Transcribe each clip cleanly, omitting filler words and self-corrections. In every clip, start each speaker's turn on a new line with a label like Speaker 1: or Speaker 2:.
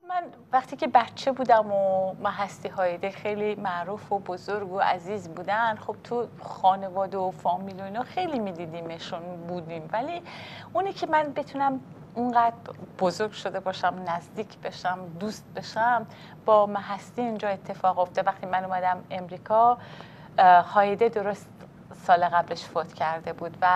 Speaker 1: من وقتی که بچه بودم و هستی هایده خیلی معروف و بزرگ و عزیز بودن، خب تو خانواده و فامیل و اینا خیلی میدیدیمشون بودیم، ولی اونی که من بتونم اونقدر بزرگ شده باشم، نزدیک بشم، دوست بشم، با هستی اینجا اتفاق افتاد. وقتی من اومدم امریکا، هایده درست سال قبلش فوت کرده بود و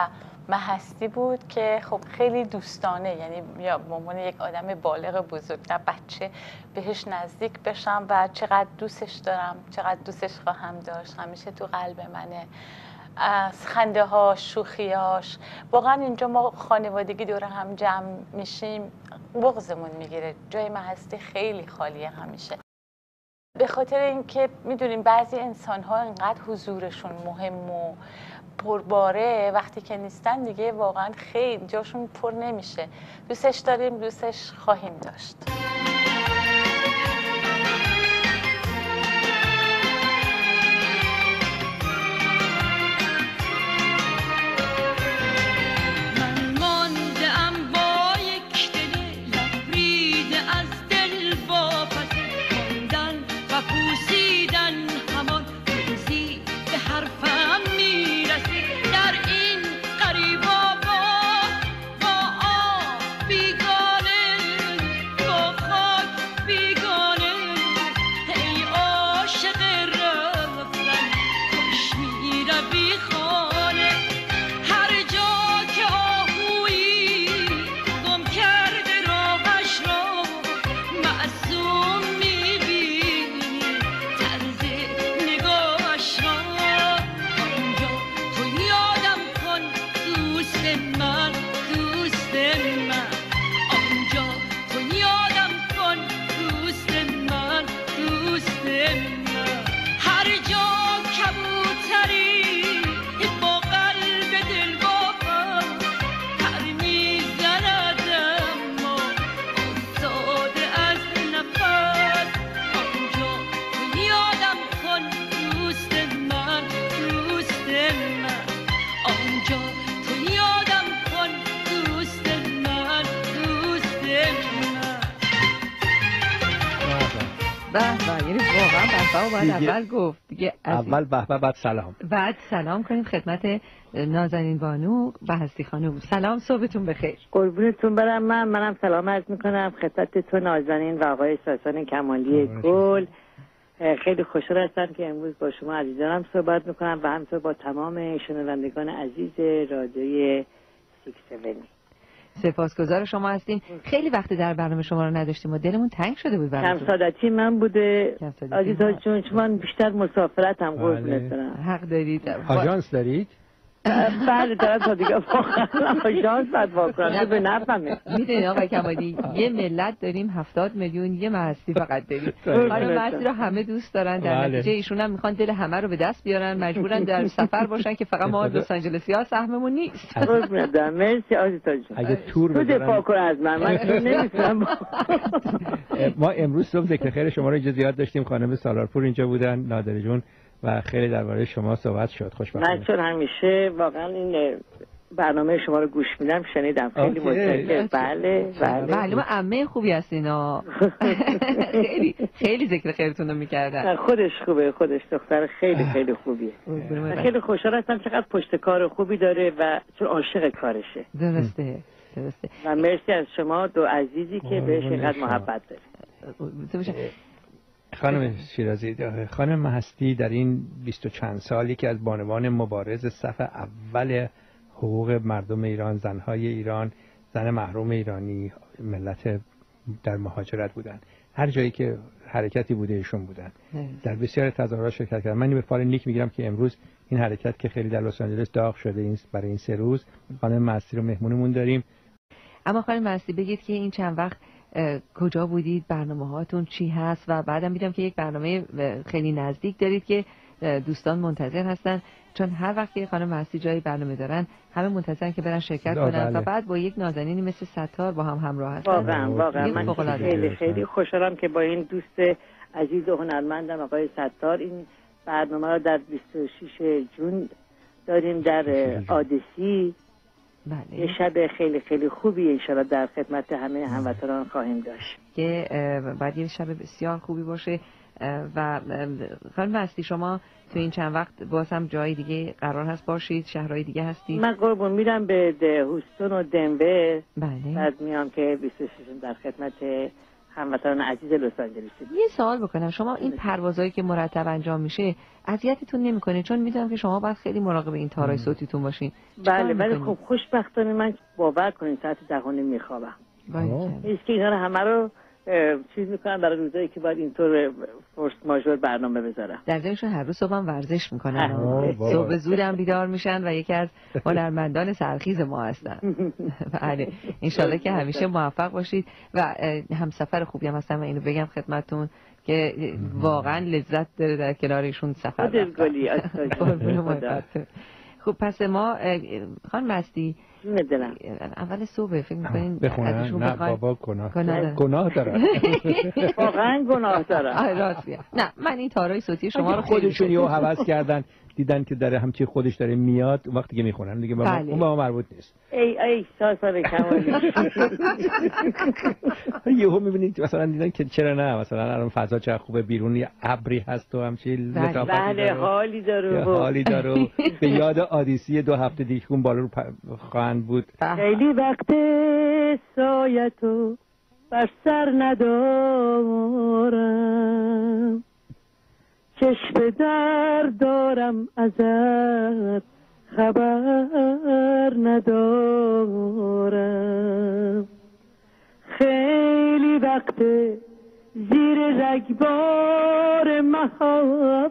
Speaker 1: هستی بود که خب خیلی دوستانه، یعنی یا به عنوان یک آدم بالغ بزرگ، نه بچه، بهش نزدیک بشم و چقدر دوستش دارم، چقدر دوستش خواهم داشت، همیشه تو قلب منه. از خنده هاش، شوخیاش، واقعا اینجا ما خانوادگی دور هم جمع میشیم بغضمون میگیره. جای هستی خیلی خالیه همیشه، به خاطر اینکه میدونیم بعضی انسان ها انقدر حضورشون مهم و پرباره، وقتی که نیستن دیگه واقعا خیلی جاشون پر نمیشه. دوستش داریم، دوستش خواهیم داشت.
Speaker 2: یعنی واقعا بهبه باید اول گفت دیگه،
Speaker 3: اول بهبه بعد سلام،
Speaker 2: بعد سلام کنیم خدمت نازنین بانو و هستی خانم. سلام، صبحتون بخیر.
Speaker 4: قربونتون برم. منم سلام عرض میکنم خدمت تو نازنین و آقای ساسان کمالی گل. خیلی خوشحال هستم که امروز با شما عزیزانم صحبت میکنم و همینطور با تمام شنوندگان عزیز رادیوی 670.
Speaker 2: سپاسگزار شما هستیم. خیلی وقت در برنامه شما رو نداشتیم و دلمون تنگ شده بود براتون.
Speaker 4: کم سعادتی من بوده عزیزا جون، من بیشتر مسافرتم. قربونت برم.
Speaker 2: حق دارید.
Speaker 3: آژانس دارید؟
Speaker 4: بله دارم تا دیگه واقعا آژانس بعد واقعا به نفهمه.
Speaker 2: میدونید آقای کمالی یه ملت داریم 70 میلیون، یه هستی فقط داریم. حالا هستی رو همه دوست دارن، در نتیجه ایشون هم میخوان دل همه رو به دست بیارن، مجبورن در سفر باشن که فقط ما لس آنجلسیا سهممون نیست.
Speaker 4: قربونت برم. مرسی عزیزا جون.
Speaker 3: اگه تور
Speaker 4: تو دفاع کن از من تور نمیتونم.
Speaker 3: ما امروز صبح ذکر خیر شما رو اینجا زیاد داشتیم، خانم سالارپور اینجا بودن، نادر جون، و خیلی درباره شما صحبت شد. خوشبختانه
Speaker 4: من چون همیشه واقعا این برنامه شما رو گوش میدم، شنیدم. خیلی متشکرم. بله
Speaker 2: معلومه عمه خوبی هستینا. خیلی خیلی ذکر خیرتون رو میکردن.
Speaker 4: خودش خوبه، خودش دختر خیلی خیلی خوبیه. خیلی خوشحال هستم چقدر پشت کار خوبی داره و چون عاشق کارشه.
Speaker 2: درسته.
Speaker 4: و مرسی از شما دو عزیزی که بهش اینقدر محبت داره.
Speaker 3: خانم شیرازی، خانم هستی در این 20 و چند سالی که از بانوان مبارز صف اول حقوق مردم ایران، زنهای ایران، زن محروم ایرانی، ملت در مهاجرت بودن، هر جایی که حرکتی بوده ایشون بودن، در بسیار تظاهرات شرکت کردن. من به فال نیک میگیرم که امروز این حرکت که خیلی در لس آنجلس داغ شده این برای این 3 روز، خانم هستی رو مهمونمون داریم.
Speaker 2: اما خانم هستی بگید که این چند وقت کجا بودید، برنامه هاتون چی هست، و بعدم میدونم که یک برنامه خیلی نزدیک دارید که دوستان منتظر هستن، چون هر وقت که خانم هستی جای برنامه دارن همه منتظرن که برن شرکت کنن و بعد با یک نازنینی مثل ستار با هم همراه هستن.
Speaker 4: واقعا من خیلی خوشحالم که با این دوست عزیز و هنرمندم آقای ستار این برنامه رو در 26 جون داریم در آدیسی
Speaker 2: بله.
Speaker 4: یه شب خیلی خیلی خوبی انشالله در خدمت همه هموطنان خواهیم داشت
Speaker 2: که بعد یه شب بسیار خوبی باشه. و خانم مستی شما تو این چند وقت باز هم جای دیگه قرار هست باشید؟ شهرهای دیگه هستید؟
Speaker 4: من قربون میرم به هوستون و دنور.
Speaker 2: بله.
Speaker 4: بعد میام که 26 در خدمت هموطنان عزیز لس آنجلس.
Speaker 2: یه سوال بکنم، شما این پروازهایی که مرتب انجام میشه اذیتتون نمیکنه؟ چون میدونم که شما باید خیلی مراقب این تارای صوتیتون باشین.
Speaker 4: بله ولی خب خوشبختانه من باور کنین ساعت 10 میخوابم. ایست که اینا رو همه رو چیز میکنم برای روزایی که باید اینطور فورس ماژور برنامه بذارم.
Speaker 2: در ضمنشون هر روز صبحم ورزش میکنن. صبح زودم بیدار میشن و یکی از هنرمندان سرخیز ما هستن. بله انشالله که همیشه موفق باشید و همسفر خوبی هم هستن و اینو بگم خدمتتون که واقعا لذت داره در کنارشون سفر رفتن. خب پس ما خانم مستی
Speaker 4: دلم
Speaker 2: اول صبح فکر می‌کنین
Speaker 3: بخونن؟ نه بابا گناه دارن.
Speaker 4: واقعا گناه دارن.
Speaker 2: راستیه. نه من این تارای صوتی شما رو
Speaker 3: خودشون یهو هوس کردن دیدن که داره همچی خودش داره میاد وقتی که میخونن دیگه اون با ما مربوط نیست.
Speaker 4: ای ساسان کمالی
Speaker 3: یهو میبینید مثلا دیدن که چرا نه مثلا الان فضا چقدر خوبه بیرون یه ابری هست و همچی لطافتی
Speaker 4: بله حالی داره
Speaker 3: به یاد آدیسی 2 هفته دیگه اون بالا رو خواهند بود.
Speaker 4: خیلی وقت سایتو بر سر ندارم چشم در دارم ازت خبر ندارم خیلی وقت زیر رگبار محبت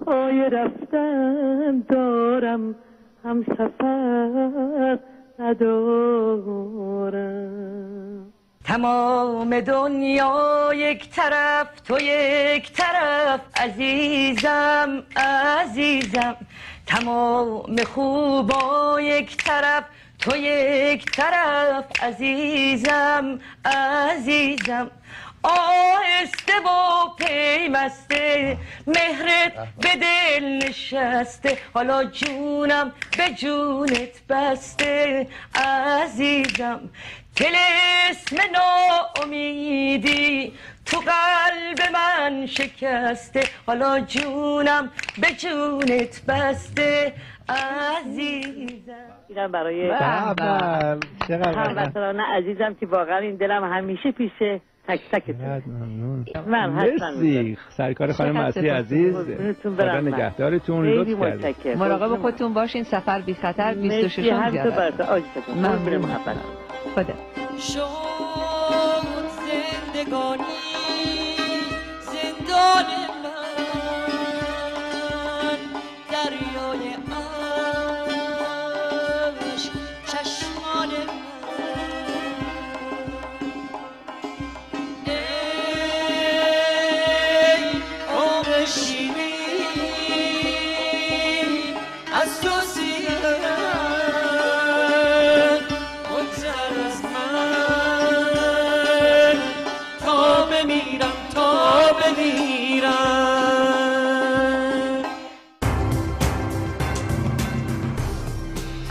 Speaker 4: پای رفتن دارم هم سفر ندارم
Speaker 5: تمام دنیا یک طرف تو یک طرف عزیزم عزیزم تمام خوبا یک طرف تو یک طرف عزیزم عزیزم آهسته و پیمسته مهرت به دل نشسته حالا جونم به جونت بسته عزیزم طلسم ناامیدی تو قلب من شکسته حالا جونم به جونت بسته عزیزم
Speaker 4: اینم برای هموطنان عزیزم که واقعا این دلم همیشه پیشه تک تکتون من
Speaker 3: هستم. سرکار خانم مستی عزیز خدا نگهدارتون لطف کردید
Speaker 2: مراقب خودتون باشین سفر بی خطر 26 زیارت
Speaker 4: ممنون محبت
Speaker 2: خدا
Speaker 5: شد زندگانی زندان من دریای عشق چشمان من ای عمر شیرین از تو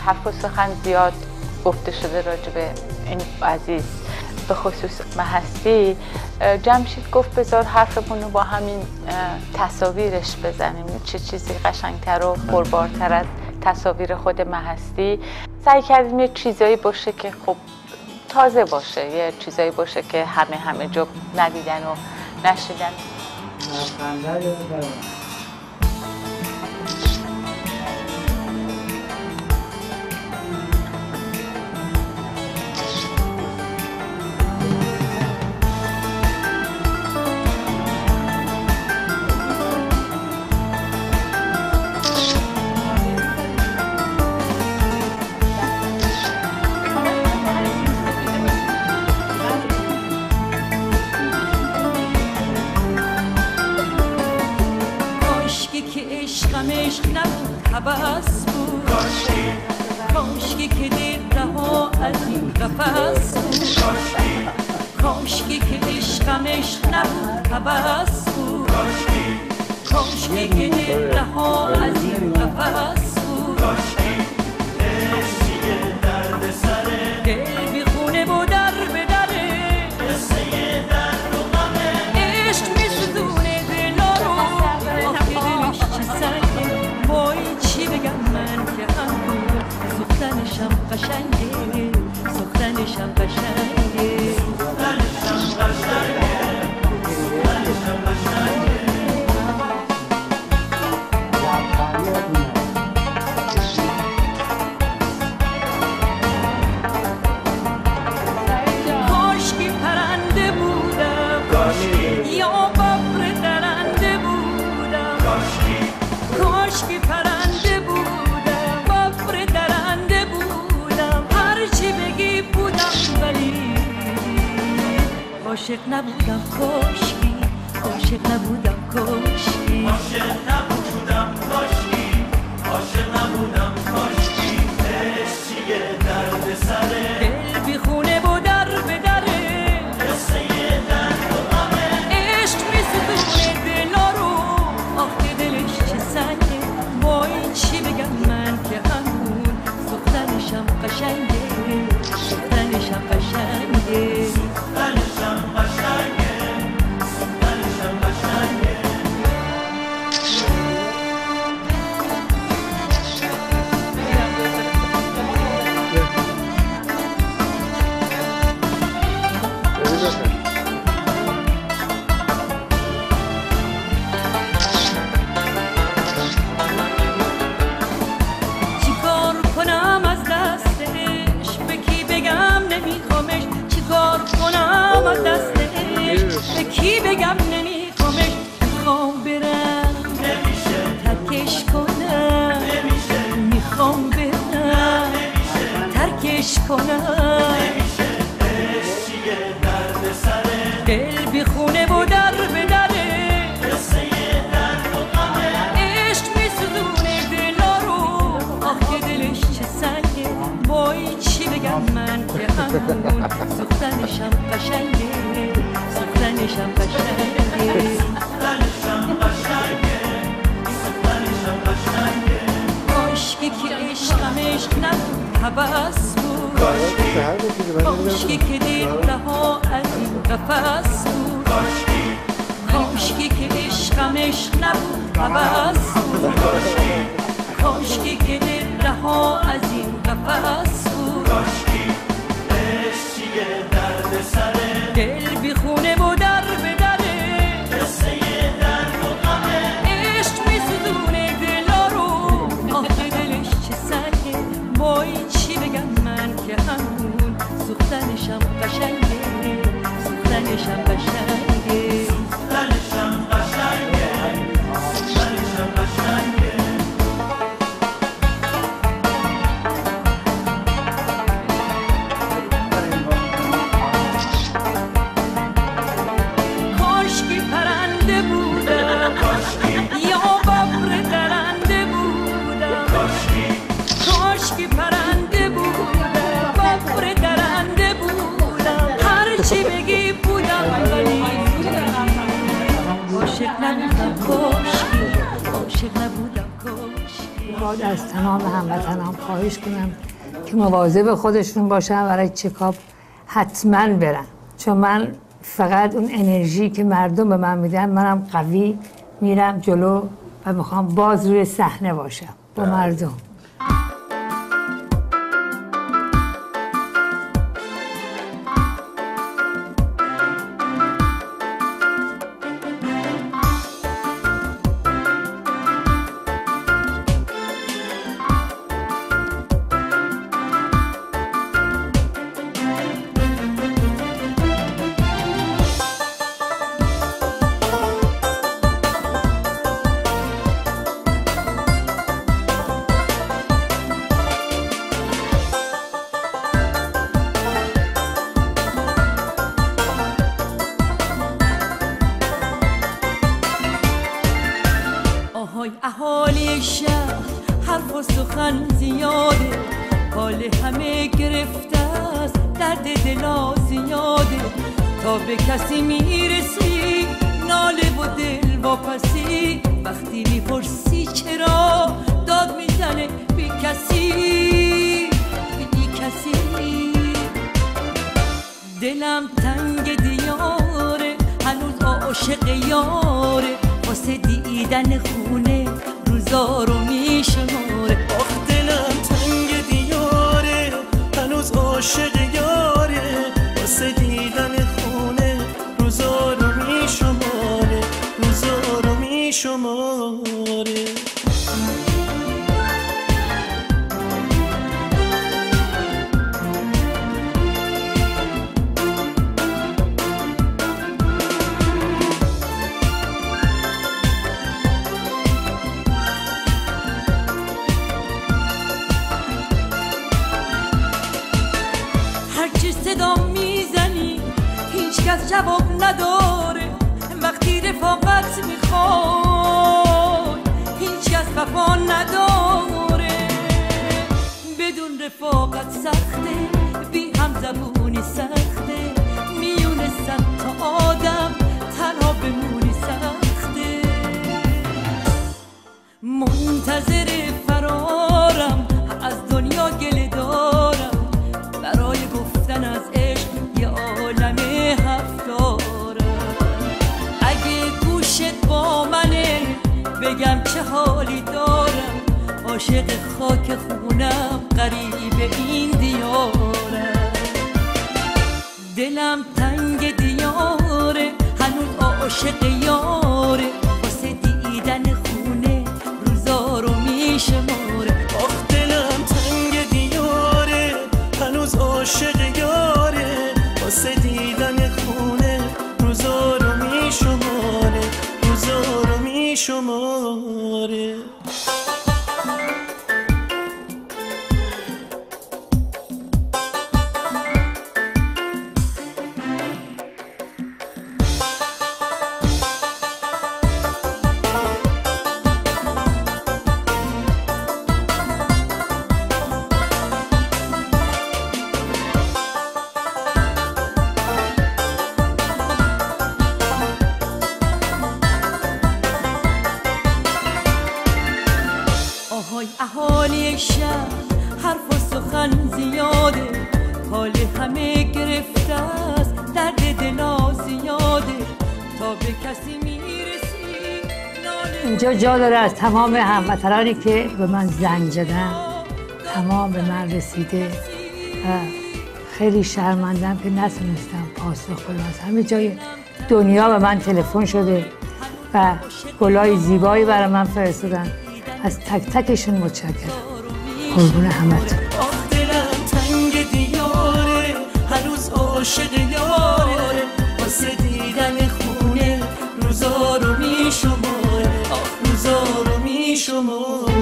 Speaker 1: حرف و سخن زیاد گفته شده راجع به این عزیز به خصوص محستی. جمشید گفت بذار حرفمون رو با همین تصاویرش بزنیم، چه چیزی قشنگتر و پربارتر از تصاویر خود محستی. سعی کردیم یه چیزایی باشه که خب تازه باشه، یه چیزایی باشه که همه جا ندیدن و نشیدن.
Speaker 5: عشق نبود هوس بود کاشکی که دل رها از این قفس بود کاشکی که عشقم عشق نبود هوس بود کاشکی که دل رها از این قفس بود عاشق نبودم کاشکی، عاشق نبودم کاشکی،
Speaker 6: عاشق نبودم کاشکی، عاشق نبودم کاشکی. عشق چیه درد سره،
Speaker 5: دل بی خونه و در به دره،
Speaker 6: قصه درد و غمه.
Speaker 5: عشق می‌سوزونه دلا رو، آخه دلش چه سنگه. وای چی بگم من که همون سوختنشم قشنگه، سوختنشم قشنگه،
Speaker 6: سوختنشم قشنگه، سوختنشم قشنگه.
Speaker 5: چیکار کنم از دستش، به کی بگم نمیخوامش. چیکار کنم از دستش، به کی بگم نمیخوامش. میخوام برم
Speaker 6: نمیشه
Speaker 5: ترکش کنم،
Speaker 6: نمیشه
Speaker 5: میخوام برم ترکش کنم.
Speaker 6: نمیشه. عشق چیه درد سره،
Speaker 5: دل بی خونه و در به دره،
Speaker 6: قصه درد و غمه.
Speaker 5: عشق می‌سوزونه دلا رو، آخه دلش چه سنگه. وای چی بگم من که همون سوختنشم قشنگه، سوختنشم قشنگه.
Speaker 6: سوختنشم قشنگه، سوختنشم قشنگه.
Speaker 5: کاشکی که عشقمش نبود هوس بود، کاشکی که دل رها از این قفس بود، کاشکی که عشقمش نبود هوس بود، کاشکی که دل رها از این قفس بود.
Speaker 6: کاشکی عشق چیه درد سره،
Speaker 5: دل بی خونه و در به دره،
Speaker 6: قصه درد و غمه.
Speaker 5: عشق می‌سوزونه دلا رو، آخه دلش چه سنگه. وای چی بگم من که همون سوختنشم قشنگه، سوختنشم قشنگه.
Speaker 6: سوختنشم قشنگه، سوختنشم قشنگه.
Speaker 5: کاشکی پرنده بودم، یا ببر درنده بودم، کاشکی پرنده بودم، ببر درنده بودم. هرچی بگی بودم ولی عاشق نبودم کاشکی، عاشق نبودم کاشکی.
Speaker 7: باید از تمام هموطنان خواهش کنم که مواظب خودشون باشن، برای چکاپ حتما برن، چون من فقط اون انرژی که مردم به من میدن، منم قوی میرم جلو و میخوام باز روی صحنه باشم با مردم.
Speaker 5: اهالی شهر حرف و سخن زیاده، حال همه گرفته است، درد دلا زیاده. تا به کسی میرسی ناله و دل واپسی، وقتی میپرسی چرا داد میزنه بی کسی، بی کسی. دلم تنگ دیاره، هنوز عاشق یاره، واسه دیدن خونه روزا رو میشماره.
Speaker 6: آخ دلم تنگ دیاره، هنوز عاشق یاره، واسه دیدن خونه روزا رو میشماره، روزا رو میشماره.
Speaker 5: جواب نداره وقتی رفاقت میخوای هیچ کس وفا نداره بدون رفاقت سخته بی هم زبونی سخته میونه صد تا آدم تنها بمونی سخته منتظر فرارم از دنیا گله دارم برای گفتن از عشق یه عالم حرف دارم اگه گوشت با منه بگم چه حالی دارم عاشق خاک خونم غریب این دیارم دلم تنگ دیاره هنوز عاشق یاره واسه دیدن خونه روزا رو میشماره
Speaker 6: آخ دلم تنگ دیاره هنوز عاشق یاره واسه دیدن خونه روزا رو میشماره روزا رو میشماره
Speaker 5: اهالی شهر حرف و سخن زیاده حال همه گرفته است درد دلا زیاده تا به کسی میرسی
Speaker 7: اینجا جا داره از تمام هموطنانی که به من زنگ زدن تمام به من رسیده خیلی شرمندم که نتونستم پاسخ بدم از همه جای دنیا به من تلفن شده و گلای زیبایی برای من فرستادن از تک تکشون متشکرم قربون همتون
Speaker 6: دلم تنگ دیاره هنوز عاشق یاره واسه دیدن خونه روزا رو میشماره روزا رو میشماره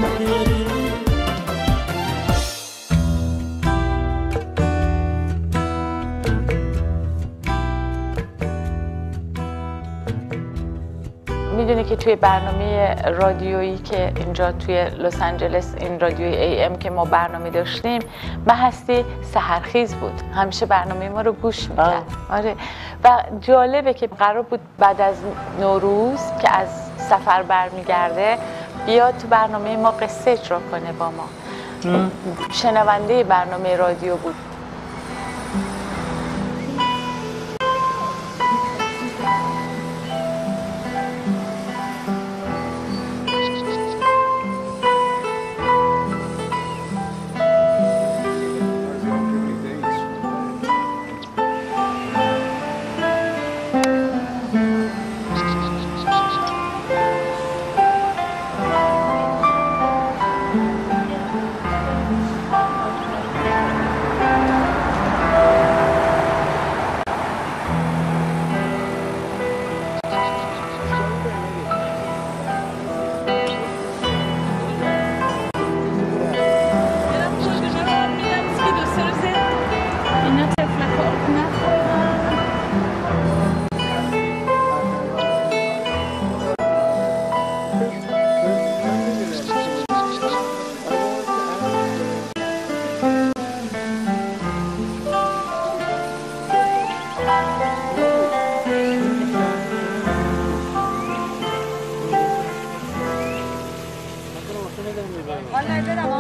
Speaker 1: میدونی که توی برنامه رادیویی که اینجا توی لس آنجلس این رادیوی AM که ما برنامه داشتیم هستی سحرخیز بود همیشه برنامه ما رو گوش میکرد آره و جالبه که قرار بود بعد از نوروز که از سفر برمیگرده بیاد تو برنامه ما قصه اجرا کنه با ما شنونده برنامه رادیو بود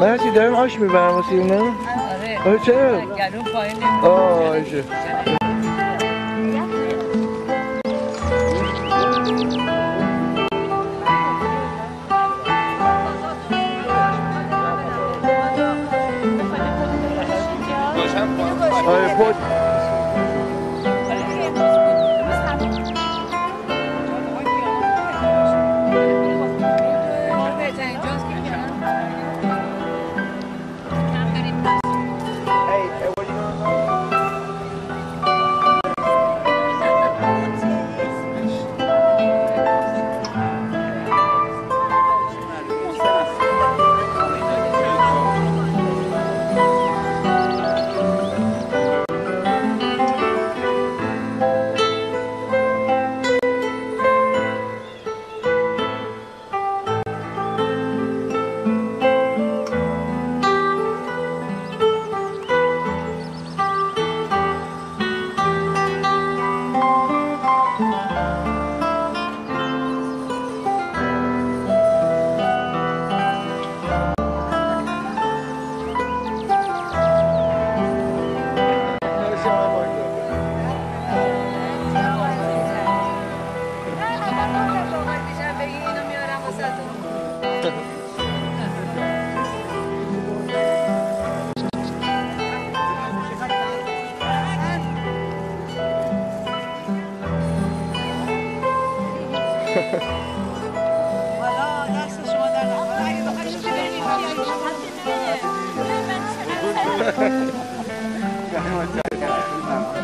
Speaker 8: من هرچی دارم آش میبرم واسه اینا؟ آره چرا؟
Speaker 2: گلوم پایین
Speaker 8: آشه آره پود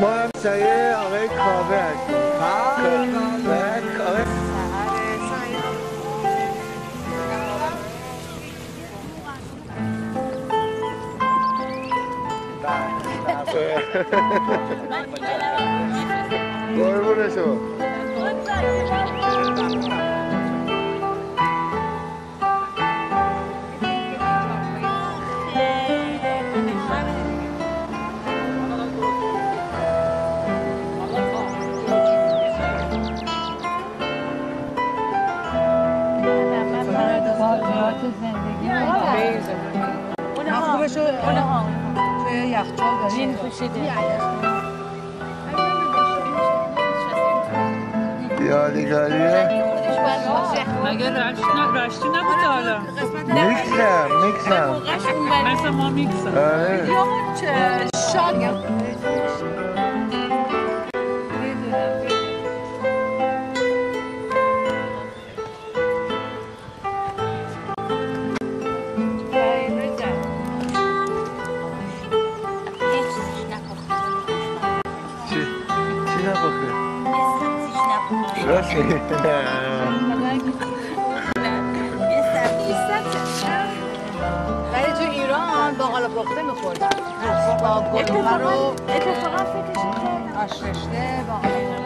Speaker 8: ما هم سایه آقای کاوه هستیم. قربون شما.
Speaker 7: اونها توی یخچال داریم جین پوشیده
Speaker 8: یادگاریه
Speaker 5: مگه رشتی نبوده حالا
Speaker 8: میکسم
Speaker 5: مثل ما میکسم
Speaker 7: یا اون شاد ولی تو ایران باقالا پخته می‌خوردن با گلومه رو اتفاقا فکرش کردم آش رشته باقالا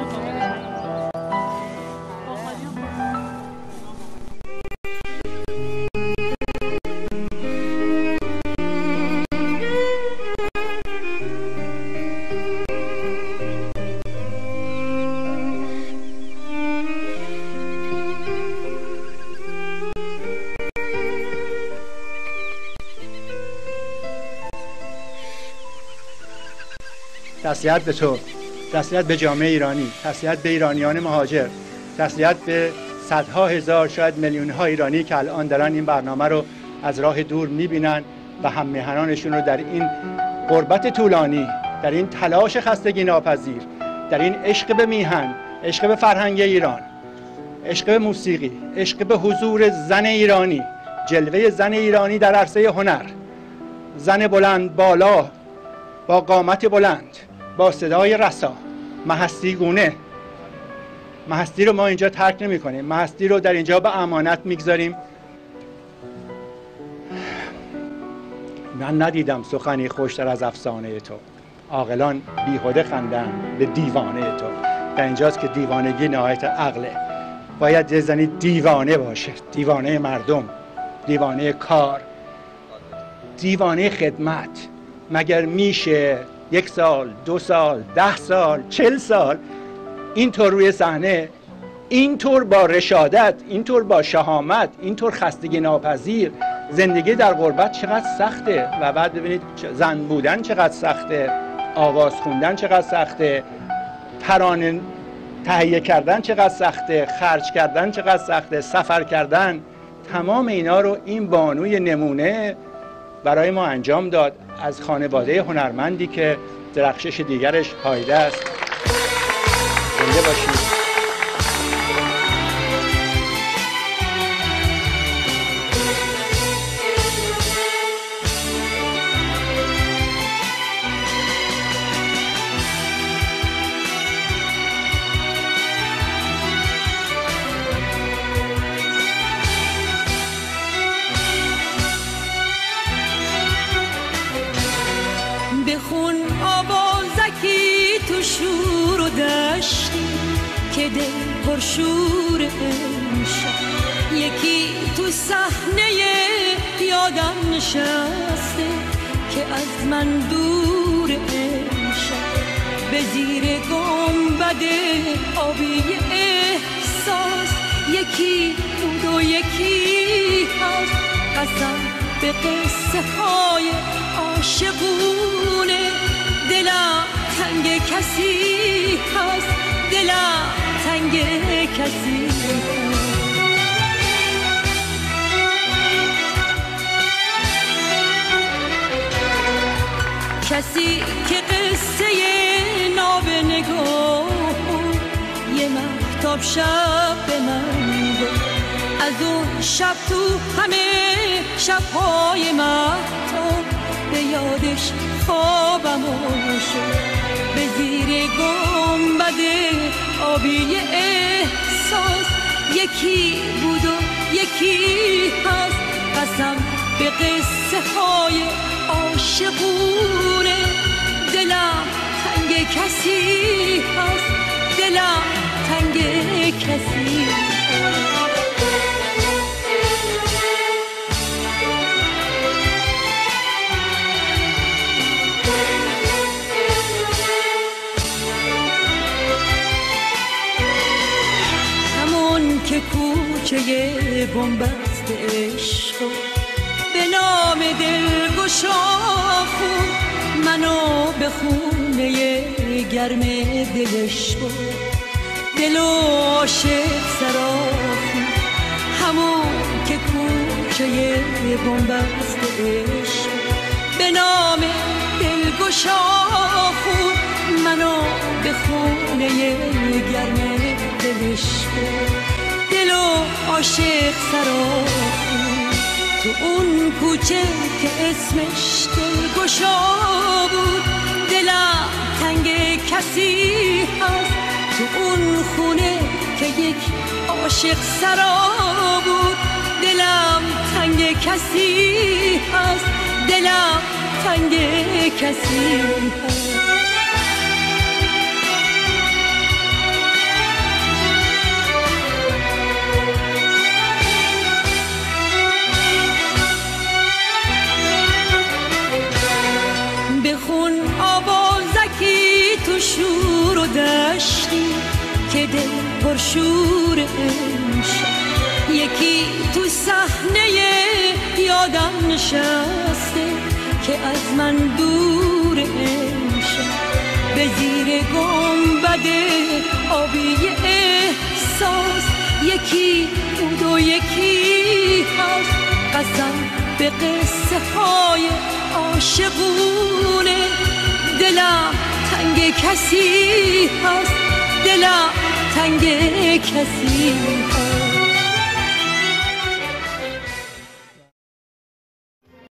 Speaker 9: تسلیت به تو، تسلیت به جامعه ایرانی، تسلیت به ایرانیان مهاجر، تسلیت به صدها هزار شاید میلیون‌ها ایرانی که الان دارن این برنامه رو از راه دور می‌بینن و هم میهنانشون رو در این غربت طولانی، در این تلاش خستگی ناپذیر، در این عشق به میهن، عشق به فرهنگ ایران، عشق به موسیقی، عشق به حضور زن ایرانی، جلوه زن ایرانی در عرصه هنر، زن بلند بالا با قامت بلند، با صدای رسا، مهستی گونه. مهستی رو ما اینجا ترک نمی کنیم، مهستی رو در اینجا به امانت میگذاریم. من ندیدم سخنی خوشتر از افسانه تو، عاقلان بیهوده خندند به دیوانه تو. در اینجاست که دیوانگی نهایت عقله. باید یه زنی دیوانه باشه، دیوانه مردم، دیوانه کار، دیوانه خدمت. مگر میشه 1 سال، 2 سال، 10 سال، 40 سال اینطور روی صحنه، اینطور با رشادت، اینطور با شهامت، اینطور خستگی ناپذیر؟ زندگی در غربت چقدر سخته و بعد ببینید زن بودن چقدر سخته، آواز خوندن چقدر سخته، ترانه تهیه کردن چقدر سخته، خرج کردن چقدر سخته، سفر کردن. تمام اینا رو این بانوی نمونه برای ما انجام داد، از خانواده هنرمندی که درخشش دیگرش هایده است. زنده باشید.
Speaker 5: بخون آوازکی تو شور و دشتی که دل پرشور امشب، یکی تو صحنه یادم نشسته که از من دور امشب، به زیر گنبد آبی احساس یکی بود و یکی هست. قسم به قصه های عاشقونه، دلم تنگ کسی هست، دلم تنگ کسی هست. کسی که قصه ناب نگاه یه مهتاب شب به من گفت، از اون شب تو همه شبهای مهتاب به یادش خوابمو شد به زیر گنبد آبی احساس یکی بود و یکی هست قسم به قصه های عاشقونه دلم تنگ کسی هست دلم تنگ کسی همون که کوچه بنبست عشق به نام دلگشا خون منو به خونه گرم دلش بود دل و عاشق سراخون همون که کوچه بنبست عشق به نام دلگشا خون منو به خونه گرم دلش بود دل و عاشق سراخون تو اون کوچه که اسمش دلگشا بود دلم تنگ کسی هست تو اون خونه که یک عاشق سرا بود دلم تنگ کسی هست دلم تنگ کسی هست بخون آوازکی تو شور و دشتی که دل پرشور امشب یکی تو صحنه یادم نشسته که از من دور امشب به زیر گنبد آبی احساس یکی بود و یکی هست قسم به قصه های عاشقونه دلم تنگ کسی هست دلم تنگ کسی هست